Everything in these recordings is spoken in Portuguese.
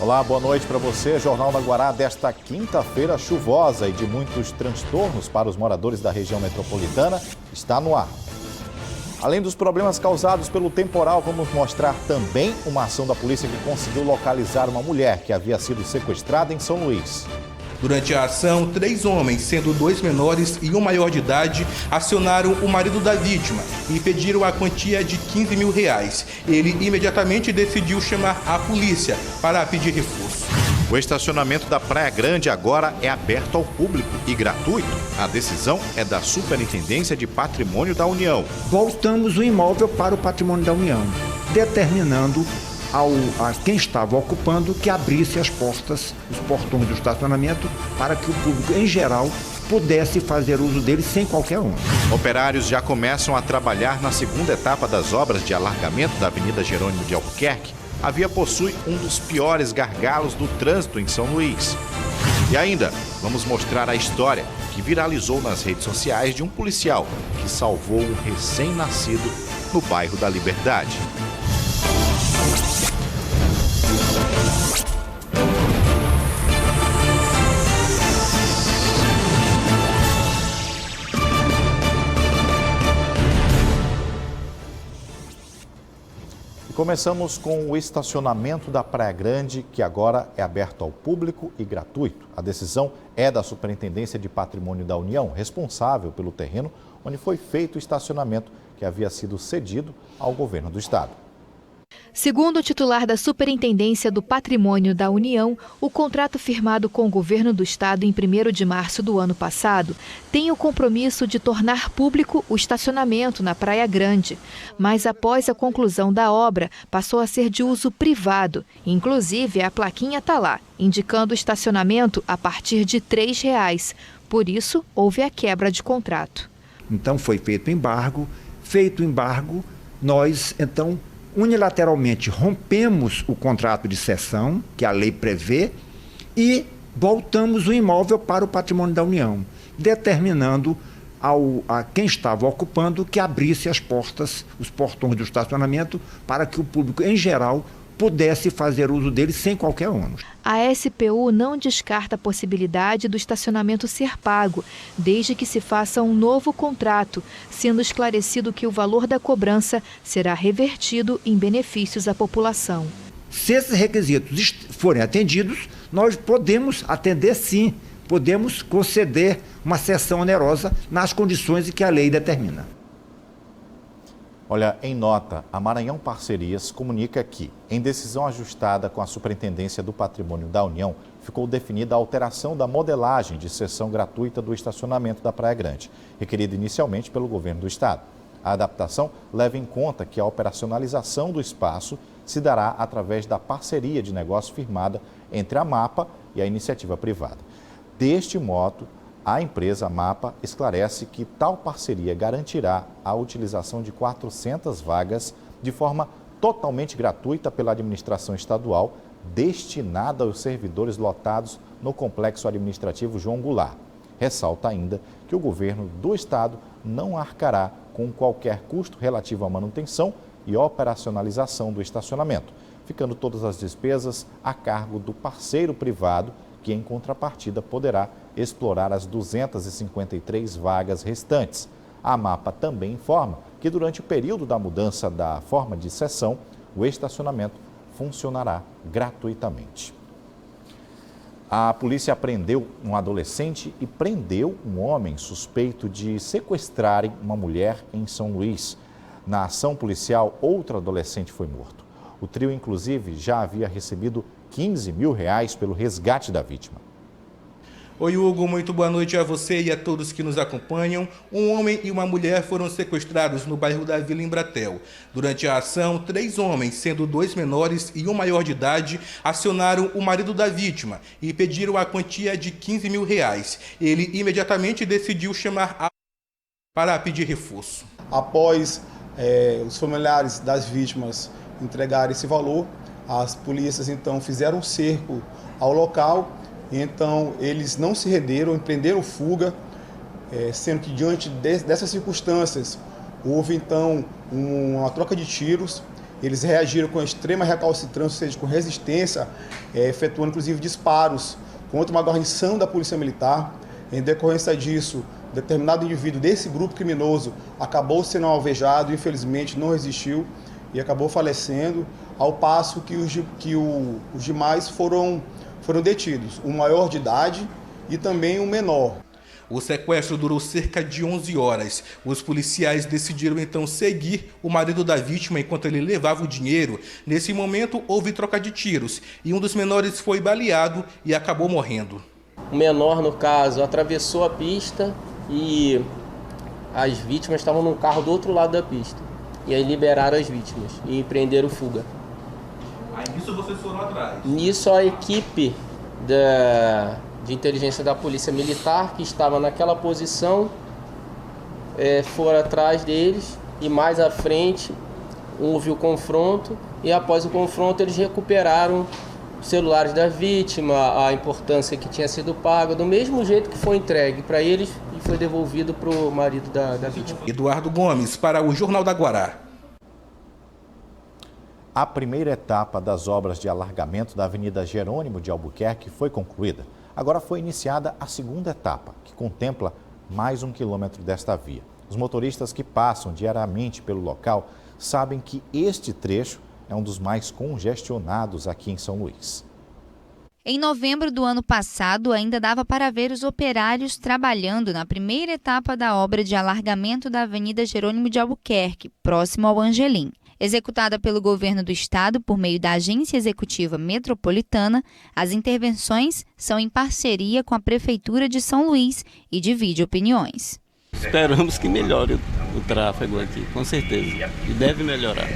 Olá, boa noite para você. Jornal da Guará desta quinta-feira chuvosa e de muitos transtornos para os moradores da região metropolitana está no ar. Além dos problemas causados pelo temporal, vamos mostrar também uma ação da polícia que conseguiu localizar uma mulher que havia sido sequestrada em São Luís. Durante a ação, 3 homens, sendo 2 menores e um maior de idade, acionaram o marido da vítima e pediram a quantia de R$15 mil. Ele imediatamente decidiu chamar a polícia para pedir reforço. O estacionamento da Praia Grande agora é aberto ao público e gratuito. A decisão é da Superintendência de Patrimônio da União. Voltamos o imóvel para o Patrimônio da União, determinando a quem estava ocupando que abrisse as portas, os portões do estacionamento, para que o público em geral pudesse fazer uso dele sem qualquer ônus. Operários já começam a trabalhar na segunda etapa das obras de alargamento da Avenida Jerônimo de Albuquerque. A via possui um dos piores gargalos do trânsito em São Luís. E ainda, vamos mostrar a história que viralizou nas redes sociais de um policial que salvou um recém-nascido no bairro da Liberdade. Começamos com o estacionamento da Praia Grande, que agora é aberto ao público e gratuito. A decisão é da Superintendência de Patrimônio da União, responsável pelo terreno onde foi feito o estacionamento que havia sido cedido ao governo do estado. Segundo o titular da Superintendência do Patrimônio da União, o contrato firmado com o governo do estado em 1º de março do ano passado tem o compromisso de tornar público o estacionamento na Praia Grande. Mas após a conclusão da obra, passou a ser de uso privado. Inclusive, a plaquinha está lá, indicando o estacionamento a partir de R$3. Por isso, houve a quebra de contrato. Então foi feito o embargo. Feito o embargo, nós, então, unilateralmente rompemos o contrato de cessão, que a lei prevê, e voltamos o imóvel para o Patrimônio da União, determinando a quem estava ocupando que abrisse as portas, os portões do estacionamento, para que o público em geral pudesse fazer uso dele sem qualquer ônus. A SPU não descarta a possibilidade do estacionamento ser pago, desde que se faça um novo contrato, sendo esclarecido que o valor da cobrança será revertido em benefícios à população. Se esses requisitos forem atendidos, nós podemos atender sim, podemos conceder uma cessão onerosa nas condições em que a lei determina. Olha, em nota, a Maranhão Parcerias comunica que, em decisão ajustada com a Superintendência do Patrimônio da União, ficou definida a alteração da modelagem de cessão gratuita do estacionamento da Praia Grande, requerida inicialmente pelo governo do estado. A adaptação leva em conta que a operacionalização do espaço se dará através da parceria de negócio firmada entre a MAPA e a iniciativa privada. Deste modo, a empresa MAPA esclarece que tal parceria garantirá a utilização de 400 vagas de forma totalmente gratuita pela administração estadual, destinada aos servidores lotados no Complexo Administrativo João Goulart. Ressalta ainda que o governo do estado não arcará com qualquer custo relativo à manutenção e operacionalização do estacionamento, ficando todas as despesas a cargo do parceiro privado, que em contrapartida poderá explorar as 253 vagas restantes. A MAPA também informa que durante o período da mudança da forma de cessão, o estacionamento funcionará gratuitamente. A polícia apreendeu um adolescente e prendeu um homem suspeito de sequestrarem uma mulher em São Luís. Na ação policial, outro adolescente foi morto. O trio, inclusive, já havia recebido R$15 mil pelo resgate da vítima. Oi, Hugo, muito boa noite a você e a todos que nos acompanham. Um homem e uma mulher foram sequestrados no bairro da Vila Embratel. Durante a ação, 3 homens, sendo 2 menores e um maior de idade, acionaram o marido da vítima e pediram a quantia de R$15 mil. Ele imediatamente decidiu chamar a para pedir reforço. Após os familiares das vítimas entregarem esse valor, as polícias então fizeram um cerco ao local. Então, eles não se renderam, empreenderam fuga, sendo que diante dessas circunstâncias, houve então uma troca de tiros eles reagiram com extrema recalcitrância, ou seja, com resistência, efetuando inclusive disparos contra uma guarnição da Polícia Militar. Em decorrência disso, determinado indivíduo desse grupo criminoso acabou sendo alvejado, infelizmente não resistiu e acabou falecendo, ao passo que os demais foram detidos, um maior de idade e também um menor. O sequestro durou cerca de 11 horas. Os policiais decidiram então seguir o marido da vítima enquanto ele levava o dinheiro. Nesse momento houve troca de tiros e um dos menores foi baleado e acabou morrendo. O menor, no caso, atravessou a pista e as vítimas estavam num carro do outro lado da pista. E aí liberaram as vítimas e empreenderam fuga. Aí nisso vocês foram atrás? Nisso a equipe de inteligência da Polícia Militar, que estava naquela posição, foram atrás deles e mais à frente houve o confronto e após o confronto eles recuperaram os celulares da vítima, a importância que tinha sido paga, do mesmo jeito que foi entregue para eles e foi devolvido para o marido da vítima. Eduardo Gomes, para o Jornal da Guará. A primeira etapa das obras de alargamento da Avenida Jerônimo de Albuquerque foi concluída. Agora foi iniciada a segunda etapa, que contempla mais 1 quilômetro desta via. Os motoristas que passam diariamente pelo local sabem que este trecho é um dos mais congestionados aqui em São Luís. Em novembro do ano passado, ainda dava para ver os operários trabalhando na primeira etapa da obra de alargamento da Avenida Jerônimo de Albuquerque, próximo ao Angelim. Executada pelo governo do estado por meio da Agência Executiva Metropolitana, as intervenções são em parceria com a Prefeitura de São Luís e divide opiniões. Esperamos que melhore o tráfego aqui, com certeza, e deve melhorar.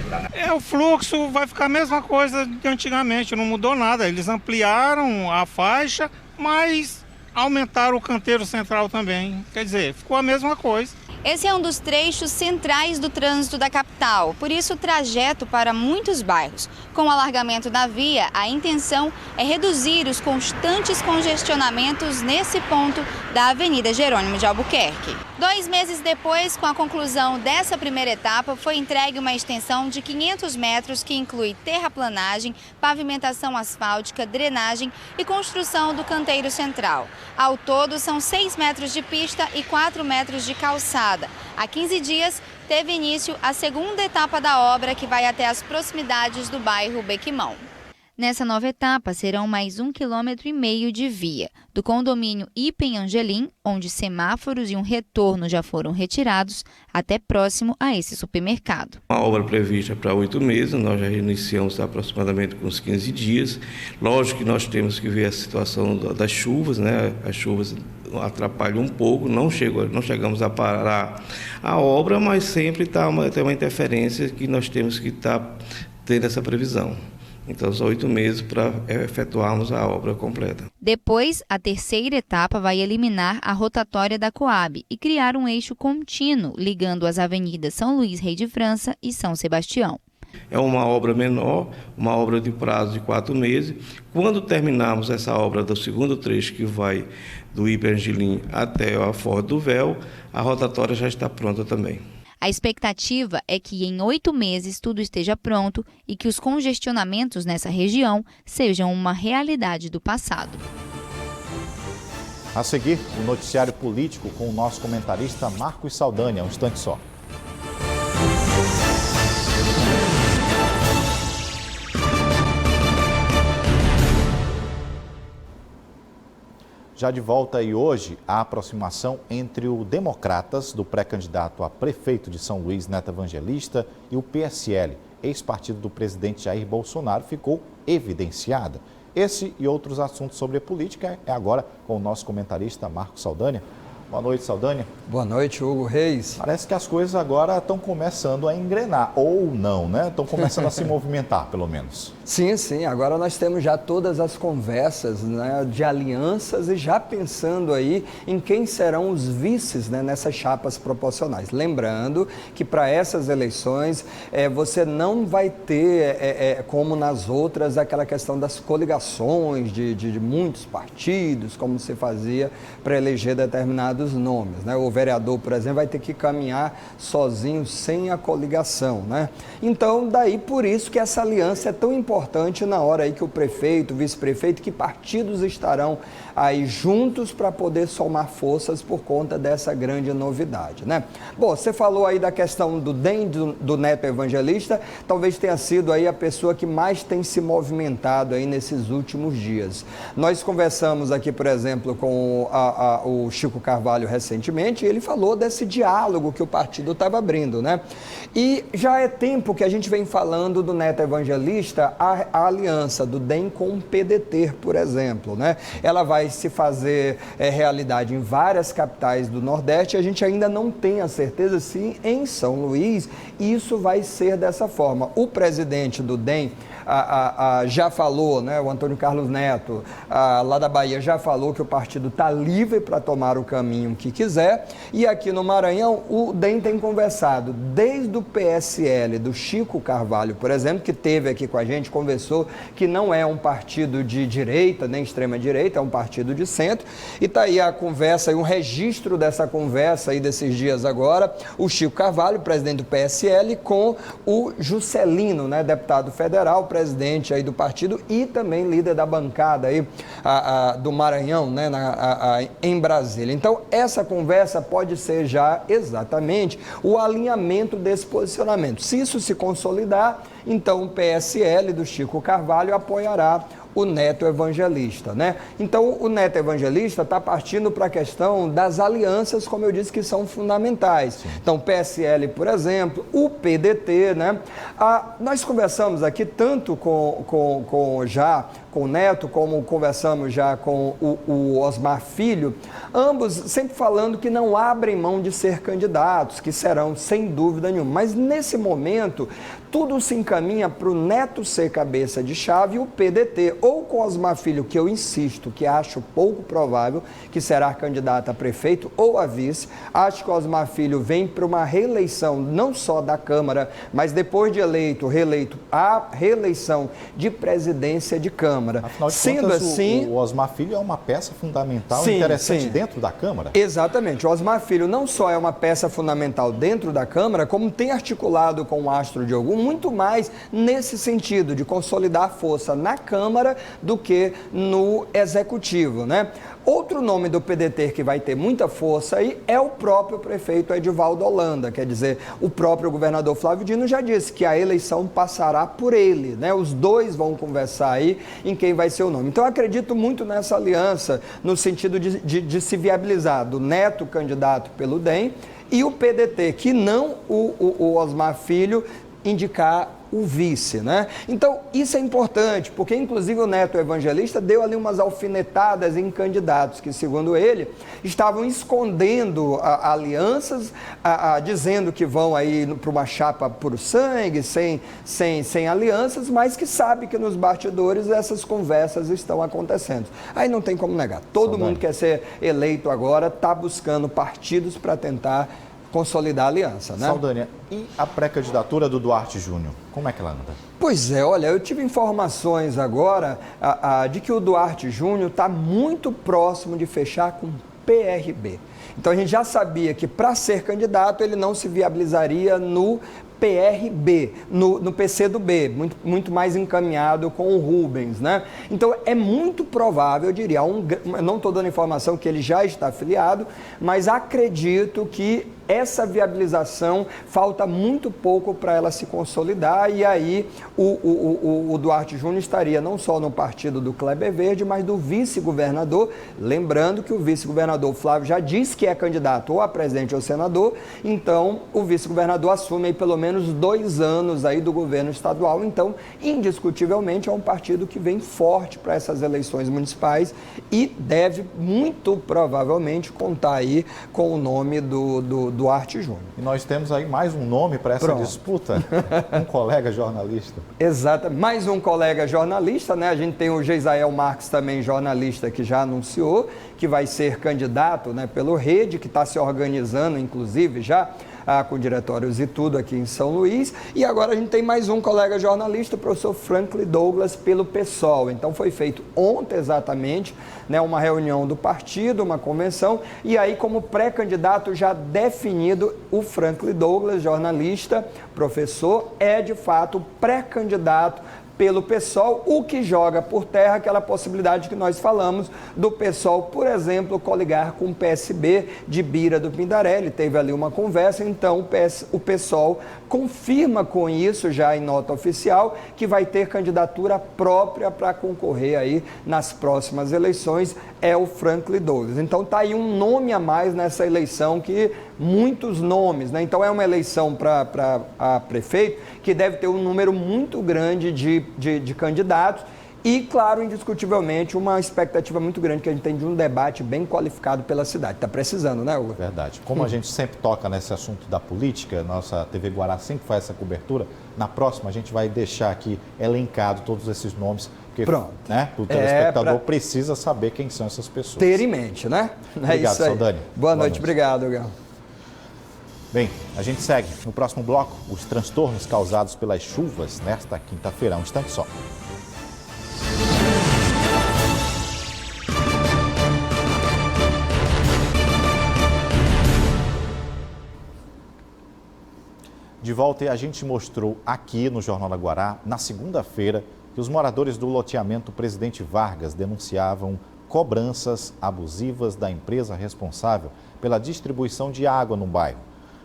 O fluxo vai ficar a mesma coisa de antigamente, não mudou nada. Eles ampliaram a faixa, mas aumentaram o canteiro central também. Quer dizer, ficou a mesma coisa. Esse é um dos trechos centrais do trânsito da capital, por isso o trajeto para muitos bairros. Com o alargamento da via, a intenção é reduzir os constantes congestionamentos nesse ponto da Avenida Jerônimo de Albuquerque. 2 meses depois, com a conclusão dessa primeira etapa, foi entregue uma extensão de 500 metros que inclui terraplanagem, pavimentação asfáltica, drenagem e construção do canteiro central. Ao todo, são 6 metros de pista e 4 metros de calçada. Há 15 dias, teve início a segunda etapa da obra, que vai até as proximidades do bairro Bequimão. Nessa nova etapa, serão mais 1,5 km de via, do condomínio Ipem Angelim, onde semáforos e um retorno já foram retirados, até próximo a esse supermercado. A obra prevista para 8 meses, nós já iniciamos aproximadamente com uns 15 dias. Lógico que nós temos que ver a situação das chuvas, né? As chuvas atrapalham um pouco, não chegamos a parar a obra, mas sempre tem uma interferência que nós temos que estar tendo essa previsão. Então, são 8 meses para efetuarmos a obra completa. Depois, a terceira etapa vai eliminar a rotatória da Coab e criar um eixo contínuo ligando as avenidas São Luís, Rei de França e São Sebastião. É uma obra menor, uma obra de prazo de 4 meses. Quando terminarmos essa obra do segundo trecho, que vai do Ipem Angelim até a Forte do Véu, a rotatória já está pronta também. A expectativa é que em 8 meses tudo esteja pronto e que os congestionamentos nessa região sejam uma realidade do passado. A seguir, o noticiário político com o nosso comentarista Marcos Saldanha. Um instante só. Já de volta e hoje, a aproximação entre o Democratas, do pré-candidato a prefeito de São Luís, Neto Evangelista, e o PSL, ex-partido do presidente Jair Bolsonaro, ficou evidenciada. Esse e outros assuntos sobre a política é agora com o nosso comentarista Marcos Saldanha. Boa noite, Saldanha. Boa noite, Hugo Reis. Parece que as coisas agora estão começando a engrenar, ou não, né? Estão começando a se movimentar, pelo menos. Sim. Agora nós temos já todas as conversas, né, de alianças e já pensando aí em quem serão os vices, né, nessas chapas proporcionais. Lembrando que para essas eleições você não vai ter, como nas outras, aquela questão das coligações de muitos partidos, como se fazia para eleger determinado determinados nomes, né? O vereador, por exemplo, vai ter que caminhar sozinho, sem a coligação, né? Então, daí por isso que essa aliança é tão importante na hora aí que o prefeito, o vice-prefeito, que partidos estarão aí juntos para poder somar forças por conta dessa grande novidade, né? Bom, você falou aí da questão do DEM, do Neto Evangelista, talvez tenha sido aí a pessoa que mais tem se movimentado aí nesses últimos dias. Nós conversamos aqui, por exemplo, com o Chico Carvalho recentemente, e ele falou desse diálogo que o partido estava abrindo, né? E já é tempo que a gente vem falando do Neto Evangelista, a aliança do DEM com o PDT, por exemplo, né? Ela vai se fazer realidade em várias capitais do Nordeste, e a gente ainda não tem a certeza se em São Luís isso vai ser dessa forma. O presidente do DEM já falou, né, o Antônio Carlos Neto, lá da Bahia, já falou que o partido está livre para tomar o caminho que quiser, e aqui no Maranhão o DEM tem conversado desde o PSL, do Chico Carvalho, por exemplo, que esteve aqui com a gente, conversou que não é um partido de direita, nem extrema-direita, é um partido de centro, e está aí a conversa, um registro dessa conversa aí desses dias agora, o Chico Carvalho, presidente do PSL, com o Juscelino, né, deputado federal, presidente aí do partido e também líder da bancada aí do Maranhão, né, em Brasília. Então, essa conversa pode ser já exatamente o alinhamento desse posicionamento. Se isso se consolidar, então o PSL do Chico Carvalho apoiará o Neto Evangelista, né? Então, o Neto Evangelista está partindo para a questão das alianças, como eu disse, que são fundamentais. Sim. Então, PSL, por exemplo, o PDT, né? Nós conversamos aqui tanto com o Neto, como conversamos já com o Osmar Filho, ambos sempre falando que não abrem mão de ser candidatos, que serão sem dúvida nenhuma. Mas nesse momento, tudo se encaminha para o Neto ser cabeça de chave e o PDT, ou com Osmar Filho, que eu insisto, que acho pouco provável que será candidato a prefeito ou a vice. Acho que o Osmar Filho vem para uma reeleição, não só da Câmara, mas depois de reeleito, a reeleição de presidência de Câmara. Afinal de contas, assim, o Osmar Filho é uma peça fundamental e interessante dentro da Câmara. Exatamente. O Osmar Filho não só é uma peça fundamental dentro da Câmara, como tem articulado com o Astro de Ogum muito mais nesse sentido de consolidar força na Câmara do que no Executivo, né? Outro nome do PDT que vai ter muita força aí é o próprio prefeito Edivaldo Holanda, quer dizer, o próprio governador Flávio Dino já disse que a eleição passará por ele, né? Os dois vão conversar aí em quem vai ser o nome. Então, eu acredito muito nessa aliança, no sentido de se viabilizar do Neto candidato pelo DEM e o PDT, que não o Osmar Filho, indicar o vice, né? Então, isso é importante, porque inclusive o Neto Evangelista deu ali umas alfinetadas em candidatos que, segundo ele, estavam escondendo alianças, dizendo que vão aí para uma chapa puro sangue, sem alianças, mas que sabe que nos bastidores essas conversas estão acontecendo. Aí não tem como negar. Todo mundo quer ser eleito agora, está buscando partidos para tentar consolidar a aliança, né? Saldanha, e a pré-candidatura do Duarte Júnior, como é que ela anda? Pois é, olha, eu tive informações agora de que o Duarte Júnior está muito próximo de fechar com o PRB. Então a gente já sabia que para ser candidato ele não se viabilizaria no PRB, no PCdoB, muito mais encaminhado com o Rubens, né? Então é muito provável, eu diria, não estou dando informação que ele já está afiliado, mas acredito que essa viabilização falta muito pouco para ela se consolidar, e aí o Duarte Júnior estaria não só no partido do Kleber Verde, mas do vice-governador, lembrando que o vice-governador Flávio já disse que é candidato ou a presidente ou senador, então o vice-governador assume aí pelo menos 2 anos aí do governo estadual, então indiscutivelmente é um partido que vem forte para essas eleições municipais e deve muito provavelmente contar aí com o nome do Duarte Júnior. E nós temos aí mais um nome para essa disputa, um colega jornalista. Exato, mais um colega jornalista, né? A gente tem o Geisael Marques também, jornalista, que já anunciou que vai ser candidato, né, pelo Rede, que está se organizando, inclusive, já com diretórios e tudo aqui em São Luís. E agora a gente tem mais um colega jornalista, o professor Franklin Douglas, pelo PSOL. Então foi feito ontem exatamente, né, uma reunião do partido, uma convenção, e aí como pré-candidato já definido, o Franklin Douglas, jornalista, professor, é de fato pré-candidato pelo PSOL, o que joga por terra aquela possibilidade que nós falamos do PSOL, por exemplo, coligar com o PSB de Bira do Pindarelli. Teve ali uma conversa, então o PSOL confirma com isso, já em nota oficial, que vai ter candidatura própria para concorrer aí nas próximas eleições, é o Franklin Douglas. Então está aí um nome a mais nessa eleição, que muitos nomes, né? Então é uma eleição para prefeito que deve ter um número muito grande de candidatos e, claro, indiscutivelmente, uma expectativa muito grande que a gente tem de um debate bem qualificado pela cidade. Está precisando, né, Hugo? Verdade. Como a gente sempre toca nesse assunto da política, nossa TV Guará sempre faz essa cobertura, na próxima a gente vai deixar aqui elencado todos esses nomes, porque né, o telespectador precisa saber quem são essas pessoas. Ter em mente, né? Obrigado, isso aí. Saldani. Boa noite. Obrigado, Hugo. Bem, a gente segue. No próximo bloco, os transtornos causados pelas chuvas nesta quinta-feira. Um instante só. De volta, e a gente mostrou aqui no Jornal da Guará, na segunda-feira, que os moradores do loteamento Presidente Vargas denunciavam cobranças abusivas da empresa responsável pela distribuição de água no bairro.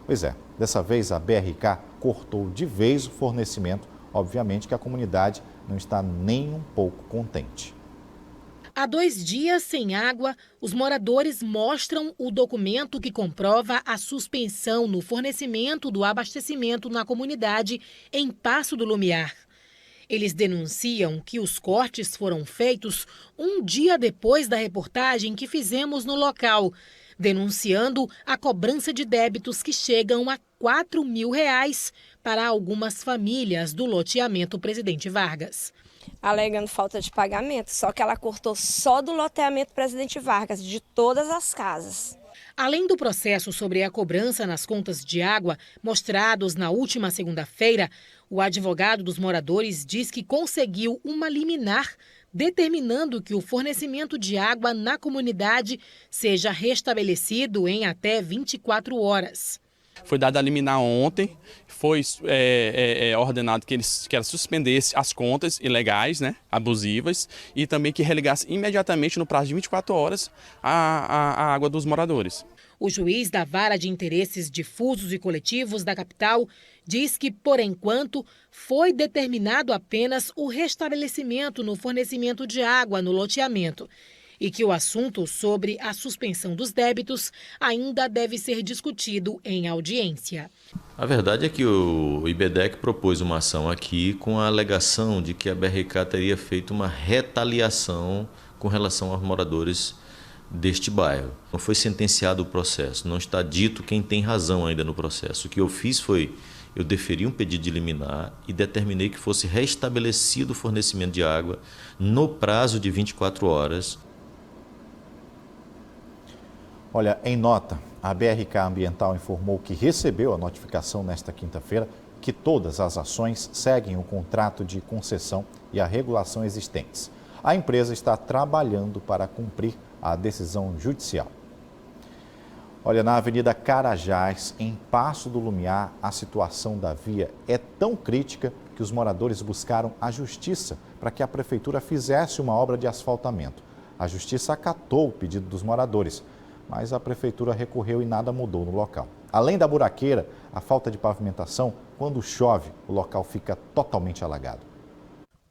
Pois é, dessa vez a BRK cortou de vez o fornecimento. Obviamente que a comunidade não está nem um pouco contente. Há 2 dias sem água, os moradores mostram o documento que comprova a suspensão no fornecimento do abastecimento na comunidade em Passo do Lumiar. Eles denunciam que os cortes foram feitos um dia depois da reportagem que fizemos no local, denunciando a cobrança de débitos que chegam a R$4.000 para algumas famílias do loteamento Presidente Vargas. Alegando falta de pagamento, só que ela cortou só do loteamento Presidente Vargas, de todas as casas. Além do processo sobre a cobrança nas contas de água, mostrados na última segunda-feira, o advogado dos moradores diz que conseguiu uma liminar determinando que o fornecimento de água na comunidade seja restabelecido em até 24 horas. Foi dada a liminar ontem, foi ordenado que ela suspendesse as contas ilegais, né, abusivas, e também que religasse imediatamente, no prazo de 24 horas, a água dos moradores. O juiz da Vara de Interesses Difusos e Coletivos da capital diz que, por enquanto, foi determinado apenas o restabelecimento no fornecimento de água no loteamento e que o assunto sobre a suspensão dos débitos ainda deve ser discutido em audiência. A verdade é que o IBDEC propôs uma ação aqui com a alegação de que a BRK teria feito uma retaliação com relação aos moradores deste bairro. Não foi sentenciado o processo, não está dito quem tem razão ainda no processo. O que eu fiz foi, eu deferi um pedido de liminar e determinei que fosse restabelecido o fornecimento de água no prazo de 24 horas. Olha, em nota, a BRK Ambiental informou que recebeu a notificação nesta quinta-feira que todas as ações seguem o contrato de concessão e a regulação existentes. A empresa está trabalhando para cumprir a decisão judicial. Olha, na Avenida Carajás, em Passo do Lumiar, a situação da via é tão crítica que os moradores buscaram a justiça para que a prefeitura fizesse uma obra de asfaltamento. A justiça acatou o pedido dos moradores, mas a prefeitura recorreu e nada mudou no local. Além da buraqueira, a falta de pavimentação, quando chove, o local fica totalmente alagado.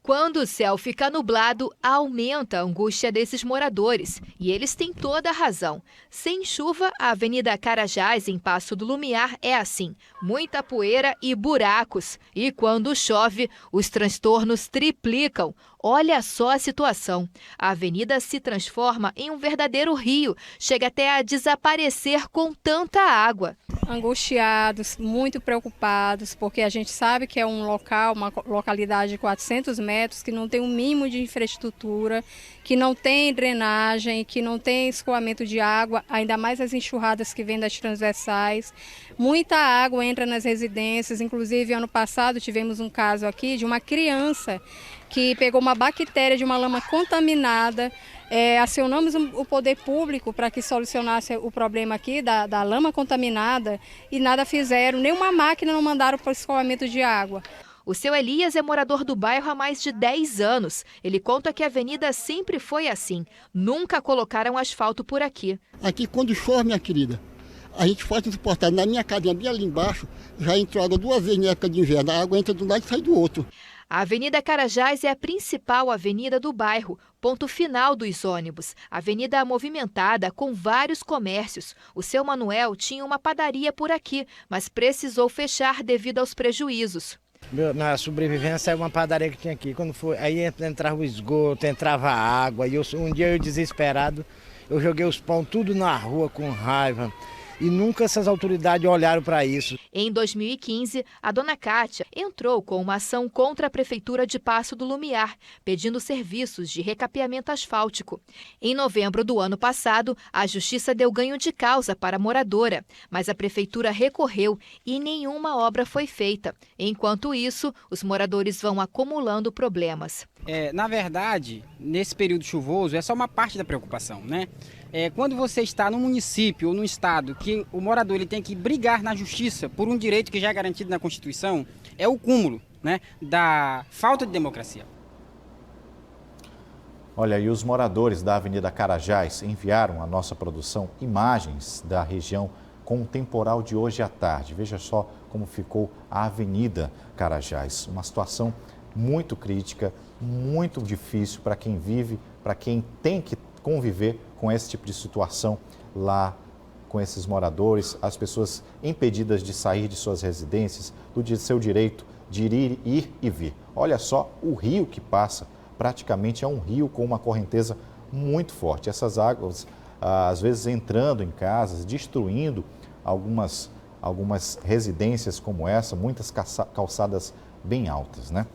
Quando o céu fica nublado, aumenta a angústia desses moradores. E eles têm toda a razão. Sem chuva, a Avenida Carajás, em Passo do Lumiar, é assim. Muita poeira e buracos. E quando chove, os transtornos triplicam. Olha só a situação. A avenida se transforma em um verdadeiro rio. Chega até a desaparecer com tanta água. Angustiados, muito preocupados, porque a gente sabe que é um local, uma localidade de 400 metros, que não tem um mínimo de infraestrutura, que não tem drenagem, que não tem escoamento de água, ainda mais as enxurradas que vêm das transversais. Muita água entra nas residências, inclusive ano passado tivemos um caso aqui de uma criança que pegou uma bactéria de uma lama contaminada. Acionamos o poder público para que solucionasse o problema aqui da lama contaminada e nada fizeram, nenhuma máquina não mandaram para o escoamento de água. O seu Elias é morador do bairro há mais de 10 anos. Ele conta que a avenida sempre foi assim. Nunca colocaram asfalto por aqui. Aqui, quando chove, minha querida, a gente faz transportar. Na minha casinha, bem ali embaixo, já entrou água 2 vezes na época de inverno. A água entra de um lado e sai do outro. A Avenida Carajás é a principal avenida do bairro, ponto final dos ônibus. Avenida movimentada com vários comércios. O seu Manuel tinha uma padaria por aqui, mas precisou fechar devido aos prejuízos. Na sobrevivência é uma padaria que tinha aqui. Quando foi, aí entrava o esgoto, entrava a água. E um dia eu desesperado, eu joguei os pão tudo na rua com raiva. E nunca essas autoridades olharam para isso. Em 2015, a dona Cátia entrou com uma ação contra a Prefeitura de Paço do Lumiar, pedindo serviços de recapeamento asfáltico. Em novembro do ano passado, a Justiça deu ganho de causa para a moradora, mas a Prefeitura recorreu e nenhuma obra foi feita. Enquanto isso, os moradores vão acumulando problemas. Na verdade, nesse período chuvoso, é só uma parte da preocupação, né? Quando você está num município ou num estado que o morador ele tem que brigar na justiça por um direito que já é garantido na Constituição, é o cúmulo, né, da falta de democracia. Olha, e os moradores da Avenida Carajás enviaram à nossa produção imagens da região com o temporal de hoje à tarde. Veja só como ficou a Avenida Carajás. Uma situação muito crítica, muito difícil para quem vive, para quem tem que conviver com esse tipo de situação lá com esses moradores, as pessoas impedidas de sair de suas residências, do seu direito de ir e vir. Olha só o rio que passa, praticamente é um rio com uma correnteza muito forte. Essas águas, às vezes, entrando em casas, destruindo algumas residências como essa, muitas calçadas bem altas, né?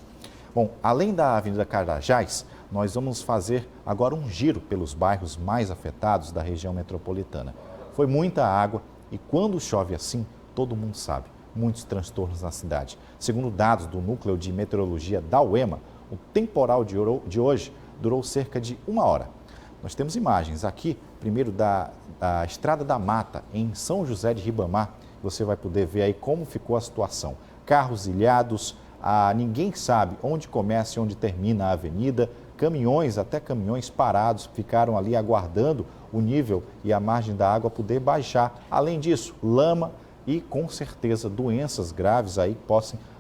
Bom, além da Avenida Carajás, nós vamos fazer agora um giro pelos bairros mais afetados da região metropolitana. Foi muita água e quando chove assim, todo mundo sabe, muitos transtornos na cidade. Segundo dados do Núcleo de Meteorologia da UEMA, o temporal de hoje durou cerca de 1 hora. Nós temos imagens aqui, primeiro da Estrada da Mata, em São José de Ribamar. Você vai poder ver aí como ficou a situação. Carros ilhados, ninguém sabe onde começa e onde termina a avenida. Caminhões, até caminhões parados, ficaram ali aguardando o nível e a margem da água poder baixar. Além disso, lama e, com certeza, doenças graves aí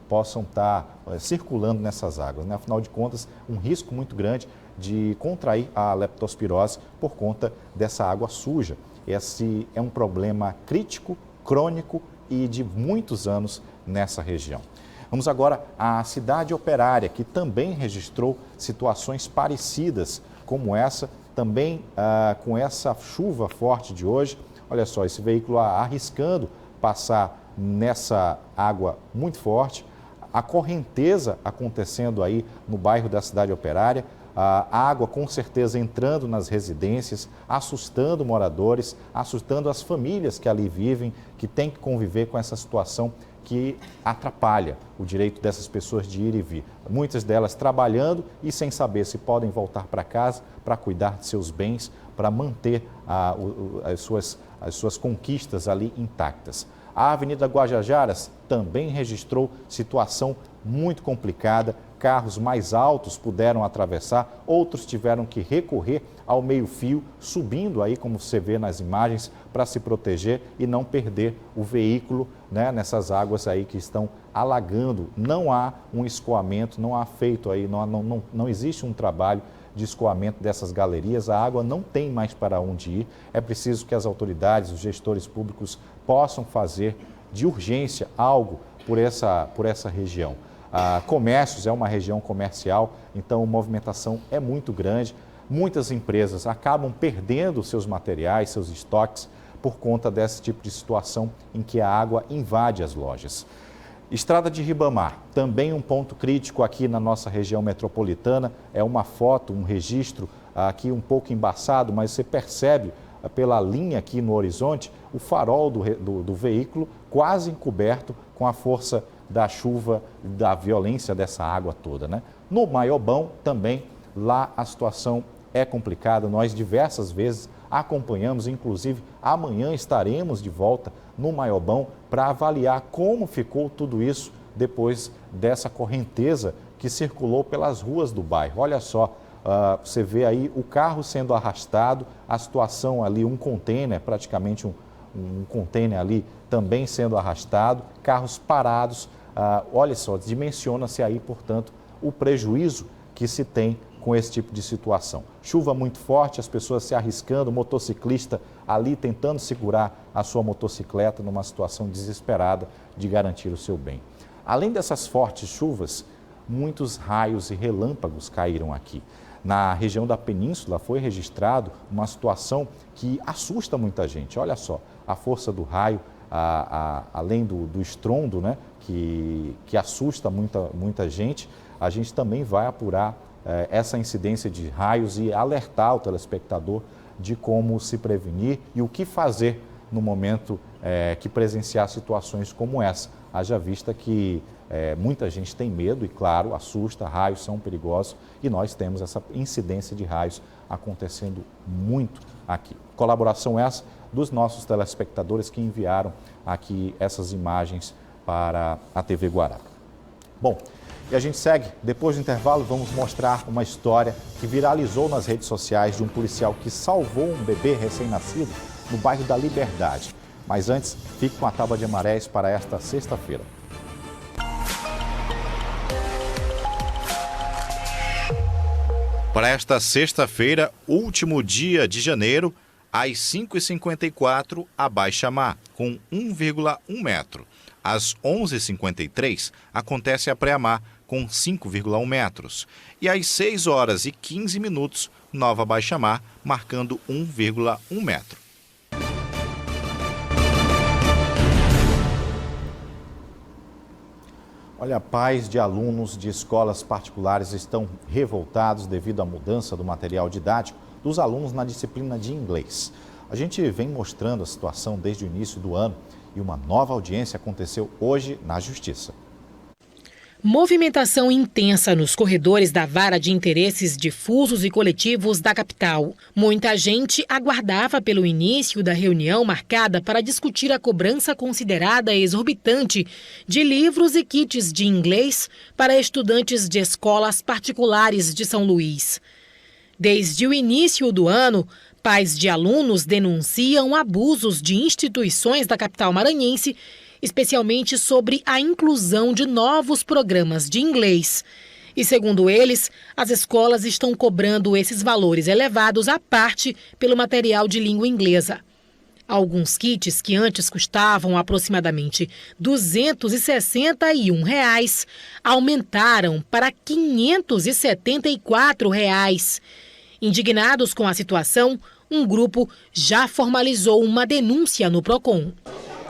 possam estar circulando nessas águas, né? Afinal de contas, um risco muito grande de contrair a leptospirose por conta dessa água suja. Esse é um problema crítico, crônico e de muitos anos nessa região. Vamos agora à cidade operária, que também registrou situações parecidas como essa, também com essa chuva forte de hoje. Olha só, esse veículo arriscando passar nessa água muito forte, a correnteza acontecendo aí no bairro da cidade operária, a água com certeza entrando nas residências, assustando moradores, assustando as famílias que ali vivem, que têm que conviver com essa situação que atrapalha o direito dessas pessoas de ir e vir. Muitas delas trabalhando e sem saber se podem voltar para casa para cuidar de seus bens, para manter as suas conquistas ali intactas. A Avenida Guajajaras também registrou situação muito complicada. Carros mais altos puderam atravessar, outros tiveram que recorrer ao meio-fio, subindo aí, como você vê nas imagens, para se proteger e não perder o veículo, né, nessas águas aí que estão alagando. Não há um escoamento, não há feito aí, não existe um trabalho de escoamento dessas galerias, a água não tem mais para onde ir. É preciso que as autoridades, os gestores públicos possam fazer de urgência algo por essa região. Comércios, é uma região comercial, então a movimentação é muito grande. Muitas empresas acabam perdendo seus materiais, seus estoques, por conta desse tipo de situação em que a água invade as lojas. Estrada de Ribamar, também um ponto crítico aqui na nossa região metropolitana. É uma foto, um registro aqui um pouco embaçado, mas você percebe pela linha aqui no horizonte, o farol do veículo quase encoberto com a força da chuva, da violência dessa água toda, né? No Maiobão também, lá a situação é complicada. Nós diversas vezes acompanhamos, inclusive amanhã estaremos de volta no Maiobão para avaliar como ficou tudo isso depois dessa correnteza que circulou pelas ruas do bairro. Olha só, você vê aí o carro sendo arrastado, a situação ali, um container, praticamente um container ali também sendo arrastado, carros parados. Olha só, dimensiona-se aí, portanto, o prejuízo que se tem com esse tipo de situação. Chuva muito forte, as pessoas se arriscando, o motociclista ali tentando segurar a sua motocicleta numa situação desesperada de garantir o seu bem. Além dessas fortes chuvas, muitos raios e relâmpagos caíram aqui. Na região da Península foi registrado uma situação que assusta muita gente. Olha só, a força do raio, além do estrondo, né, que assusta muita gente, a gente também vai apurar essa incidência de raios e alertar o telespectador de como se prevenir e o que fazer no momento que presenciar situações como essa. Haja vista que muita gente tem medo e, claro, assusta, raios são perigosos e nós temos essa incidência de raios acontecendo muito aqui. Colaboração essa dos nossos telespectadores que enviaram aqui essas imagens para a TV Guará. Bom, e a gente segue. Depois do intervalo, vamos mostrar uma história que viralizou nas redes sociais de um policial que salvou um bebê recém-nascido no bairro da Liberdade. Mas antes, fique com a tábua de marés para esta sexta-feira. Para esta sexta-feira, último dia de janeiro, às 5h54, a baixa-mar, com 1,1 metro. Às 11h53, acontece a pré-mar, com 5,1 metros. E às 6h15, nova baixa-mar, marcando 1,1 metro. Olha, pais de alunos de escolas particulares estão revoltados devido à mudança do material didático dos alunos na disciplina de inglês. A gente vem mostrando a situação desde o início do ano e uma nova audiência aconteceu hoje na Justiça. Movimentação intensa nos corredores da Vara de Interesses Difusos e Coletivos da capital. Muita gente aguardava pelo início da reunião marcada para discutir a cobrança considerada exorbitante de livros e kits de inglês para estudantes de escolas particulares de São Luís. Desde o início do ano, pais de alunos denunciam abusos de instituições da capital maranhense, especialmente sobre a inclusão de novos programas de inglês. E, segundo eles, as escolas estão cobrando esses valores elevados à parte pelo material de língua inglesa. Alguns kits que antes custavam aproximadamente R$ 261 aumentaram para R$ 574. Indignados com a situação, um grupo já formalizou uma denúncia no PROCON.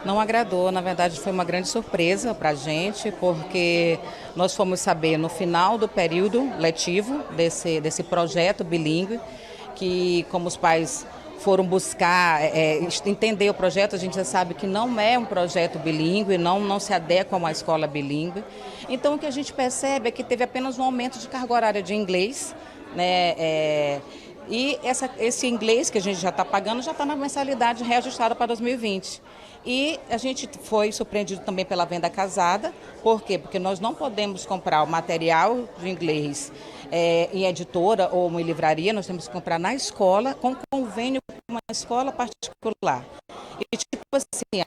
Não agradou, na verdade foi uma grande surpresa para a gente, porque nós fomos saber no final do período letivo desse projeto bilíngue, que como os pais foram buscar entender o projeto, a gente já sabe que não é um projeto bilíngue, não se adequa a uma escola bilíngue. Então o que a gente percebe é que teve apenas um aumento de carga horária de inglês, né? E esse inglês que a gente já está pagando já está na mensalidade reajustada para 2020. E a gente foi surpreendido também pela venda casada. Por quê? Porque nós não podemos comprar o material de inglês em editora ou em livraria, nós temos que comprar na escola, com convênio com uma escola particular. E tipo assim,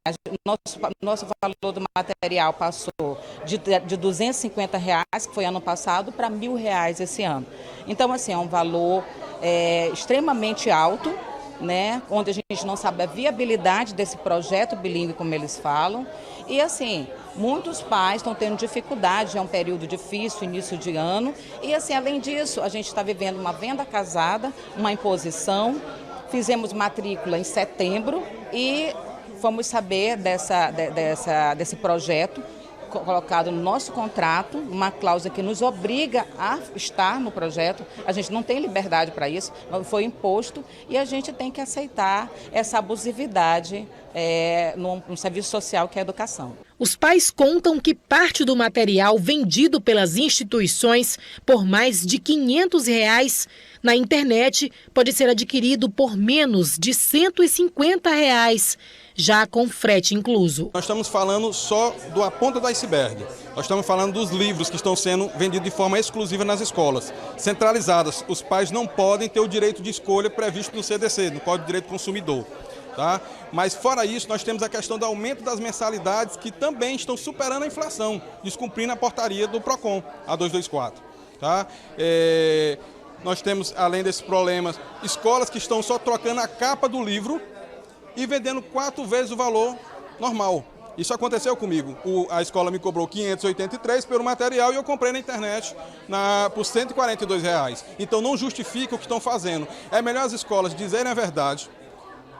nosso valor do material passou de R$ 250, que foi ano passado, para R$ 1.000 esse ano. Então, assim, é um valor extremamente alto, né, onde a gente não sabe a viabilidade desse projeto bilíngue, como eles falam. E assim, muitos pais estão tendo dificuldade, é um período difícil, início de ano. E assim, além disso, a gente está vivendo uma venda casada, uma imposição. Fizemos matrícula em setembro e fomos saber desse projeto colocado no nosso contrato, uma cláusula que nos obriga a estar no projeto. A gente não tem liberdade para isso, foi imposto e a gente tem que aceitar essa abusividade num serviço social que é a educação. Os pais contam que parte do material vendido pelas instituições por mais de R$500 na internet pode ser adquirido por menos de R$150, já com frete incluso. Nós estamos falando só da ponta do iceberg. Nós estamos falando dos livros que estão sendo vendidos de forma exclusiva nas escolas, centralizadas. Os pais não podem ter o direito de escolha previsto no CDC, no Código de Direito do Consumidor. Tá? Mas fora isso, nós temos a questão do aumento das mensalidades que também estão superando a inflação, descumprindo a portaria do PROCON, a 224. Tá? Nós temos, além desses problemas, escolas que estão só trocando a capa do livro e vendendo 4 vezes o valor normal. Isso aconteceu comigo. A escola me cobrou R$583 pelo material e eu comprei na internet por R$142. Então não justifica o que estão fazendo. É melhor as escolas dizerem a verdade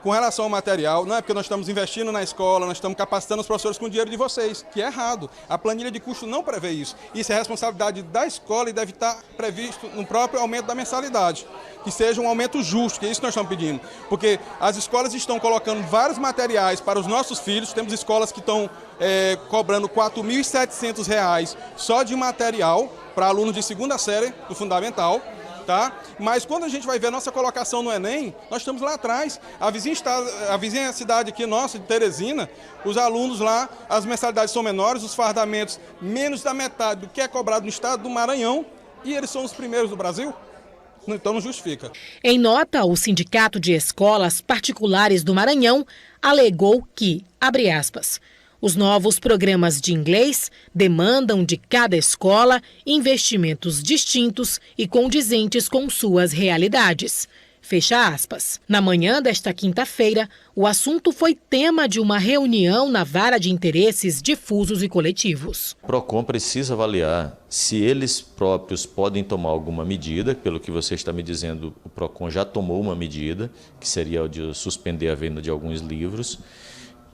com relação ao material. Não é porque nós estamos investindo na escola, nós estamos capacitando os professores com o dinheiro de vocês, que é errado. A planilha de custo não prevê isso. Isso é responsabilidade da escola e deve estar previsto no próprio aumento da mensalidade. Que seja um aumento justo, que é isso que nós estamos pedindo. Porque as escolas estão colocando vários materiais para os nossos filhos. Temos escolas que estão cobrando R$4.700 só de material para alunos de 2ª série do fundamental. Tá? Mas quando a gente vai ver a nossa colocação no Enem, nós estamos lá atrás. A vizinha cidade aqui nossa, de Teresina, os alunos lá, as mensalidades são menores, os fardamentos menos da metade do que é cobrado no estado do Maranhão, e eles são os primeiros do Brasil. Então não justifica. Em nota, o Sindicato de Escolas Particulares do Maranhão alegou que, abre aspas, os novos programas de inglês demandam de cada escola investimentos distintos e condizentes com suas realidades. Fecha aspas. Na manhã desta quinta-feira, o assunto foi tema de uma reunião na Vara de Interesses Difusos e Coletivos. O PROCON precisa avaliar se eles próprios podem tomar alguma medida. Pelo que você está me dizendo, o PROCON já tomou uma medida, que seria de suspender a venda de alguns livros.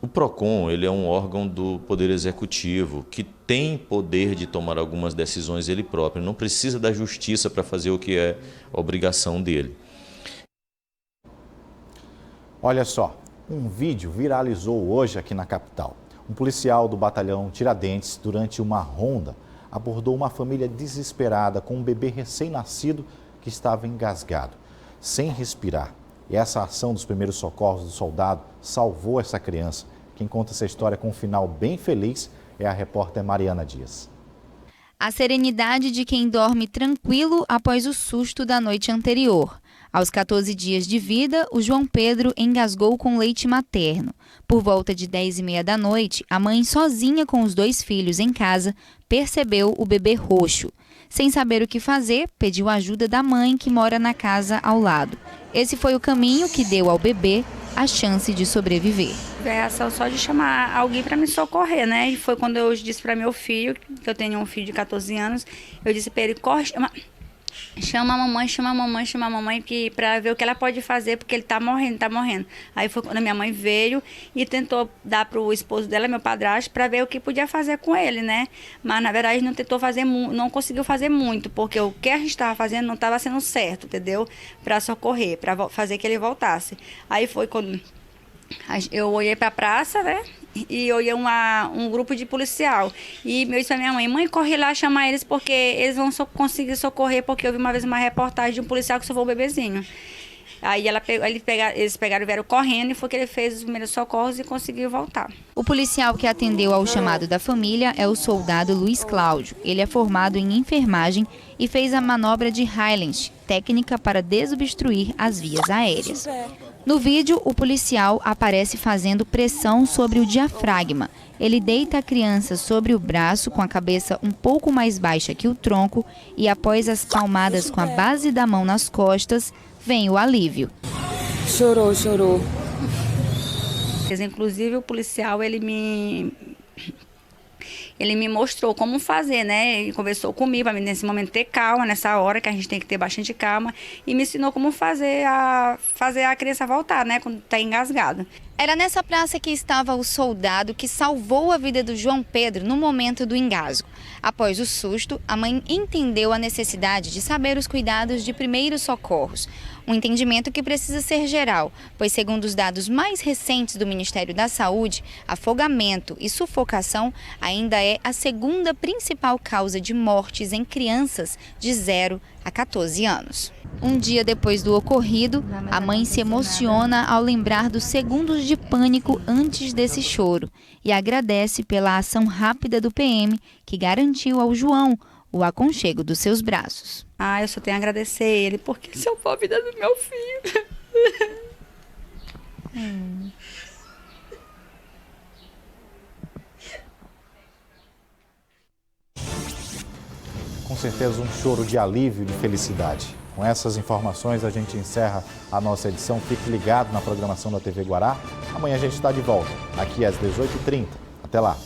O PROCON, ele é um órgão do Poder Executivo que tem poder de tomar algumas decisões ele próprio, não precisa da justiça para fazer o que é a obrigação dele. Olha só, um vídeo viralizou hoje aqui na capital. Um policial do batalhão Tiradentes, durante uma ronda, abordou uma família desesperada com um bebê recém-nascido que estava engasgado, sem respirar. E essa ação dos primeiros socorros do soldado salvou essa criança. Quem conta essa história com um final bem feliz é a repórter Mariana Dias. A serenidade de quem dorme tranquilo após o susto da noite anterior. Aos 14 dias de vida, o João Pedro engasgou com leite materno. Por volta de 10h30 da noite, a mãe, sozinha com os 2 filhos em casa, percebeu o bebê roxo. Sem saber o que fazer, pediu ajuda da mãe que mora na casa ao lado. Esse foi o caminho que deu ao bebê a chance de sobreviver. A reação só de chamar alguém para me socorrer, né? E foi quando eu disse para meu filho, que eu tenho um filho de 14 anos, eu disse para ele, corre, chama a mamãe para ver o que ela pode fazer, porque ele tá morrendo. Aí foi quando a minha mãe veio e tentou dar pro esposo dela, meu padrasto, para ver o que podia fazer com ele, né? Mas na verdade não conseguiu fazer muito, porque o que a gente estava fazendo não estava sendo certo, entendeu? Para socorrer, para fazer que ele voltasse. Aí foi quando eu olhei para a praça, né? E eu ia um grupo de policial. E eu disse a minha mãe, corre lá chamar eles, porque eles vão conseguir socorrer, porque eu vi uma vez uma reportagem de um policial que salvou o bebezinho. Aí eles pegaram e vieram correndo, e foi que ele fez os primeiros socorros e conseguiu voltar. O policial que atendeu ao chamado da família é o soldado Luiz Cláudio. Ele é formado em enfermagem e fez a manobra de Highland, técnica para desobstruir as vias aéreas. No vídeo, o policial aparece fazendo pressão sobre o diafragma. Ele deita a criança sobre o braço com a cabeça um pouco mais baixa que o tronco e, após as palmadas com a base da mão nas costas, vem o alívio. Chorou. Inclusive, o policial, ele me mostrou como fazer, né? Ele conversou comigo para mim nesse momento ter calma, nessa hora que a gente tem que ter bastante calma, e me ensinou como fazer a criança voltar, né? Quando está engasgada. Era nessa praça que estava o soldado que salvou a vida do João Pedro no momento do engasgo. Após o susto, a mãe entendeu a necessidade de saber os cuidados de primeiros socorros. Um entendimento que precisa ser geral, pois segundo os dados mais recentes do Ministério da Saúde, afogamento e sufocação ainda é a segunda principal causa de mortes em crianças de 0 a 14 anos. Um dia depois do ocorrido, a mãe se emociona ao lembrar dos segundos de pânico antes desse choro e agradece pela ação rápida do PM que garantiu ao João o aconchego dos seus braços. Eu só tenho a agradecer ele porque salvou a vida do meu filho. Com certeza um choro de alívio e de felicidade. Com essas informações a gente encerra a nossa edição. Fique ligado na programação da TV Guará. Amanhã a gente está de volta, aqui às 18h30. Até lá!